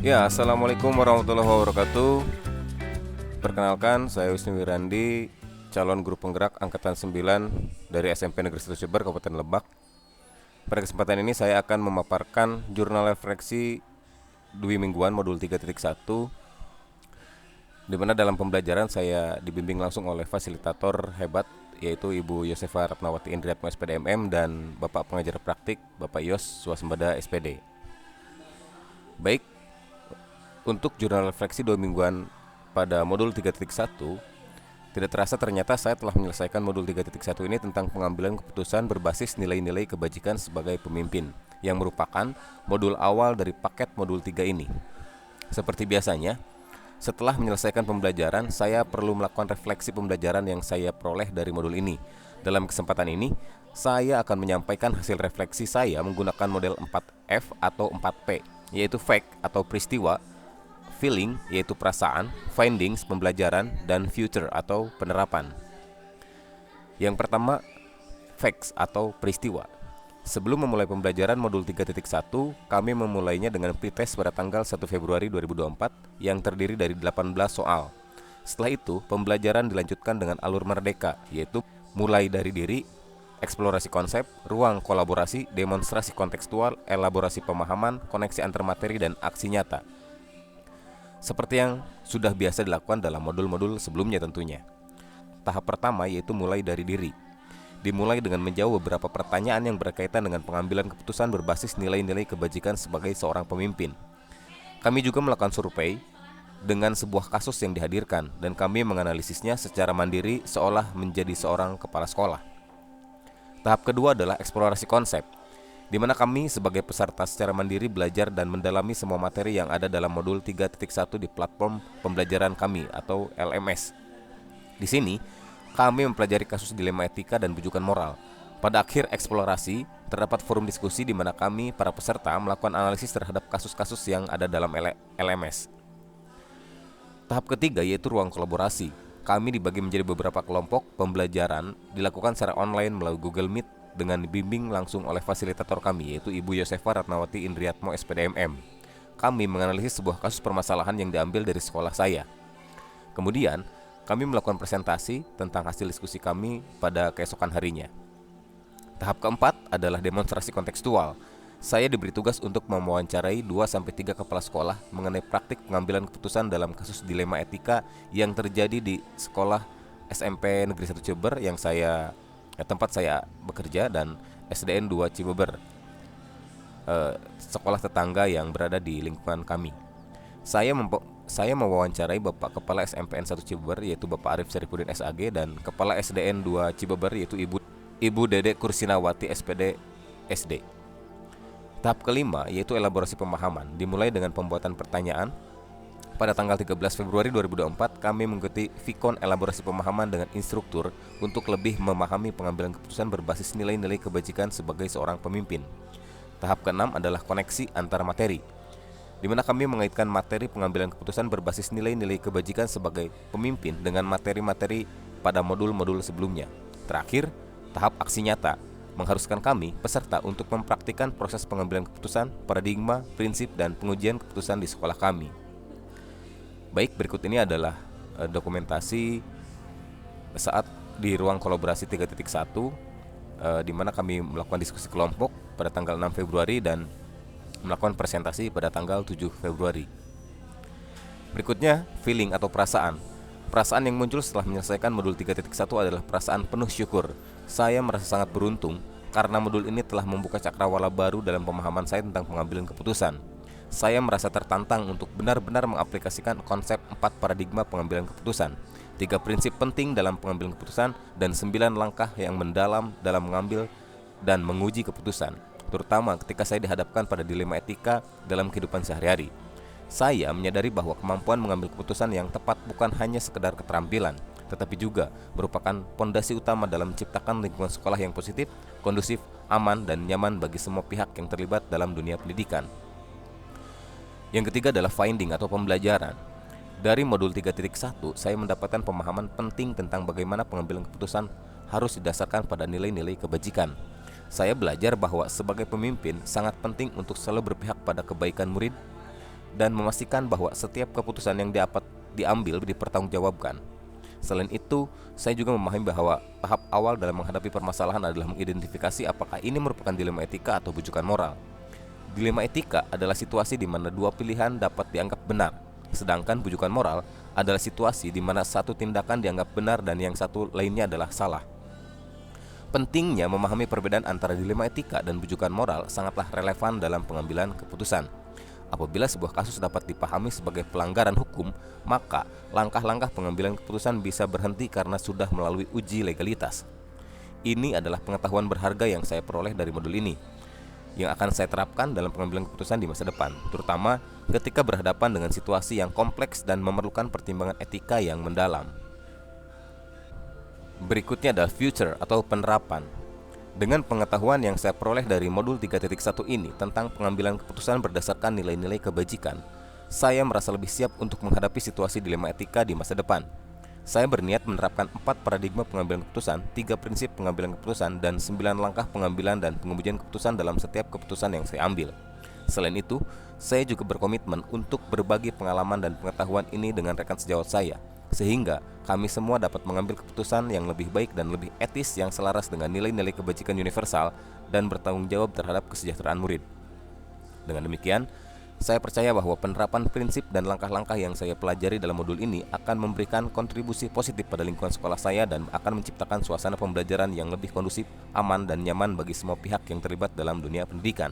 Ya, assalamualaikum warahmatullahi wabarakatuh. Perkenalkan, saya Wisnu Wirandi, calon guru penggerak angkatan 9 dari SMP Negeri 1 Jember, Kabupaten Lebak. Pada kesempatan ini saya akan memaparkan jurnal refleksi dwi mingguan modul 3.1, di mana dalam pembelajaran saya dibimbing langsung oleh fasilitator hebat, yaitu Ibu Yosefa Ratnawati Indriatmo SPDMM dan Bapak pengajar praktik Bapak Yos Swasembada SPD. Baik, untuk jurnal refleksi 2 mingguan pada modul 3.1, tidak terasa ternyata saya telah menyelesaikan modul 3.1 ini tentang pengambilan keputusan berbasis nilai-nilai kebajikan sebagai pemimpin, yang merupakan modul awal dari paket modul 3 ini. Seperti biasanya, setelah menyelesaikan pembelajaran, saya perlu melakukan refleksi pembelajaran yang saya peroleh dari modul ini. Dalam kesempatan ini, saya akan menyampaikan hasil refleksi saya menggunakan model 4F atau 4P, yaitu fact atau peristiwa, feeling yaitu perasaan, findings pembelajaran, dan future atau penerapan. Yang pertama, facts atau peristiwa. Sebelum memulai pembelajaran modul 3.1, kami memulainya dengan pretest pada tanggal 1 Februari 2024 yang terdiri dari 18 soal. Setelah itu, pembelajaran dilanjutkan dengan alur merdeka, yaitu mulai dari diri, eksplorasi konsep, ruang kolaborasi, demonstrasi kontekstual, elaborasi pemahaman, koneksi antar materi, dan aksi nyata. Seperti yang sudah biasa dilakukan dalam modul-modul sebelumnya tentunya. Tahap pertama yaitu mulai dari diri. Dimulai dengan menjawab beberapa pertanyaan yang berkaitan dengan pengambilan keputusan berbasis nilai-nilai kebajikan sebagai seorang pemimpin. Kami juga melakukan survei dengan sebuah kasus yang dihadirkan, dan kami menganalisisnya secara mandiri seolah menjadi seorang kepala sekolah. Tahap kedua adalah eksplorasi konsep, di mana kami sebagai peserta secara mandiri belajar dan mendalami semua materi yang ada dalam modul 3.1 di platform pembelajaran kami atau LMS. Di sini, kami mempelajari kasus dilema etika dan bujukan moral. Pada akhir eksplorasi, terdapat forum diskusi di mana kami, para peserta, melakukan analisis terhadap kasus-kasus yang ada dalam LMS. Tahap ketiga yaitu ruang kolaborasi. Kami dibagi menjadi beberapa kelompok. Pembelajaran dilakukan secara online melalui Google Meet dengan dibimbing langsung oleh fasilitator kami, yaitu Ibu Yosefa Ratnawati Indriatmo SPDMM. Kami menganalisis sebuah kasus permasalahan yang diambil dari sekolah saya. Kemudian, kami melakukan presentasi tentang hasil diskusi kami pada keesokan harinya. Tahap keempat adalah demonstrasi kontekstual. Saya diberi tugas untuk mewawancarai 2-3 kepala sekolah mengenai praktik pengambilan keputusan dalam kasus dilema etika yang terjadi di sekolah SMP Negeri 1 Jember yang tempat saya bekerja, dan SDN 2 Cibeber, sekolah tetangga yang berada di lingkungan kami. Saya mewawancarai Bapak Kepala SMPN 1 Cibeber yaitu Bapak Arif Syarifudin SAG, dan Kepala SDN 2 Cibeber yaitu Ibu Dede Kursinawati SPD SD. Tahap kelima yaitu elaborasi pemahaman, dimulai dengan pembuatan pertanyaan. Pada tanggal 13 Februari 2024, kami mengikuti Vikon elaborasi pemahaman dengan instruktur untuk lebih memahami pengambilan keputusan berbasis nilai-nilai kebajikan sebagai seorang pemimpin. Tahap keenam adalah koneksi antar materi, di mana kami mengaitkan materi pengambilan keputusan berbasis nilai-nilai kebajikan sebagai pemimpin dengan materi-materi pada modul-modul sebelumnya. Terakhir, tahap aksi nyata, mengharuskan kami, peserta, untuk mempraktikkan proses pengambilan keputusan, paradigma, prinsip, dan pengujian keputusan di sekolah kami. Baik, berikut ini adalah dokumentasi saat di ruang kolaborasi 3.1, di mana kami melakukan diskusi kelompok pada tanggal 6 Februari dan melakukan presentasi pada tanggal 7 Februari. Berikutnya, feeling atau perasaan. Perasaan yang muncul setelah menyelesaikan modul 3.1 adalah perasaan penuh syukur. Saya merasa sangat beruntung karena modul ini telah membuka cakrawala baru dalam pemahaman saya tentang pengambilan keputusan. Saya merasa tertantang untuk benar-benar mengaplikasikan konsep 4 paradigma pengambilan keputusan, 3 prinsip penting dalam pengambilan keputusan, dan 9 langkah yang mendalam dalam mengambil dan menguji keputusan, terutama ketika saya dihadapkan pada dilema etika dalam kehidupan sehari-hari. Saya menyadari bahwa kemampuan mengambil keputusan yang tepat bukan hanya sekedar keterampilan, tetapi juga merupakan pondasi utama dalam menciptakan lingkungan sekolah yang positif, kondusif, aman, dan nyaman bagi semua pihak yang terlibat dalam dunia pendidikan. Yang ketiga adalah finding atau pembelajaran. Dari modul 3.1, saya mendapatkan pemahaman penting tentang bagaimana pengambilan keputusan harus didasarkan pada nilai-nilai kebajikan. Saya belajar bahwa sebagai pemimpin sangat penting untuk selalu berpihak pada kebaikan murid, dan memastikan bahwa setiap keputusan yang dapat diambil dipertanggungjawabkan. Selain itu, saya juga memahami bahwa tahap awal dalam menghadapi permasalahan adalah mengidentifikasi apakah ini merupakan dilema etika atau bujukan moral. Dilema etika adalah situasi di mana dua pilihan dapat dianggap benar, sedangkan bujukan moral adalah situasi di mana satu tindakan dianggap benar dan yang satu lainnya adalah salah. Pentingnya memahami perbedaan antara dilema etika dan bujukan moral sangatlah relevan dalam pengambilan keputusan. Apabila sebuah kasus dapat dipahami sebagai pelanggaran hukum, maka langkah-langkah pengambilan keputusan bisa berhenti karena sudah melalui uji legalitas. Ini adalah pengetahuan berharga yang saya peroleh dari modul ini, yang akan saya terapkan dalam pengambilan keputusan di masa depan, terutama ketika berhadapan dengan situasi yang kompleks dan memerlukan pertimbangan etika yang mendalam. Berikutnya adalah future atau penerapan. Dengan pengetahuan yang saya peroleh dari modul 3.1 ini tentang pengambilan keputusan berdasarkan nilai-nilai kebajikan, saya merasa lebih siap untuk menghadapi situasi dilema etika di masa depan. Saya berniat menerapkan 4 paradigma pengambilan keputusan, 3 prinsip pengambilan keputusan, dan 9 langkah pengambilan dan pengujian keputusan dalam setiap keputusan yang saya ambil. Selain itu, saya juga berkomitmen untuk berbagi pengalaman dan pengetahuan ini dengan rekan sejawat saya, sehingga kami semua dapat mengambil keputusan yang lebih baik dan lebih etis yang selaras dengan nilai-nilai kebajikan universal dan bertanggung jawab terhadap kesejahteraan murid. Dengan demikian, saya percaya bahwa penerapan prinsip dan langkah-langkah yang saya pelajari dalam modul ini akan memberikan kontribusi positif pada lingkungan sekolah saya dan akan menciptakan suasana pembelajaran yang lebih kondusif, aman, dan nyaman bagi semua pihak yang terlibat dalam dunia pendidikan.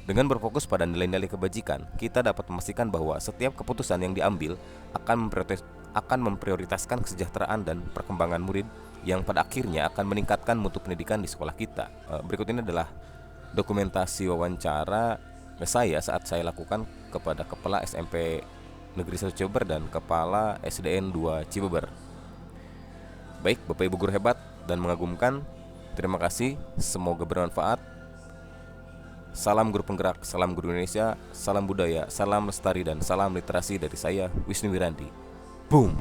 Dengan berfokus pada nilai-nilai kebajikan, kita dapat memastikan bahwa setiap keputusan yang diambil akan memprioritaskan kesejahteraan dan perkembangan murid yang pada akhirnya akan meningkatkan mutu pendidikan di sekolah kita. Berikut ini adalah dokumentasi wawancara saya saat saya lakukan kepada Kepala SMP Negeri 1 Cibeber dan Kepala SDN 2 Cibeber. Baik, Bapak Ibu guru hebat dan mengagumkan, terima kasih, semoga bermanfaat. Salam guru penggerak, salam guru Indonesia, salam budaya, salam lestari, dan salam literasi dari saya, Wisnu Wirandi. Boom!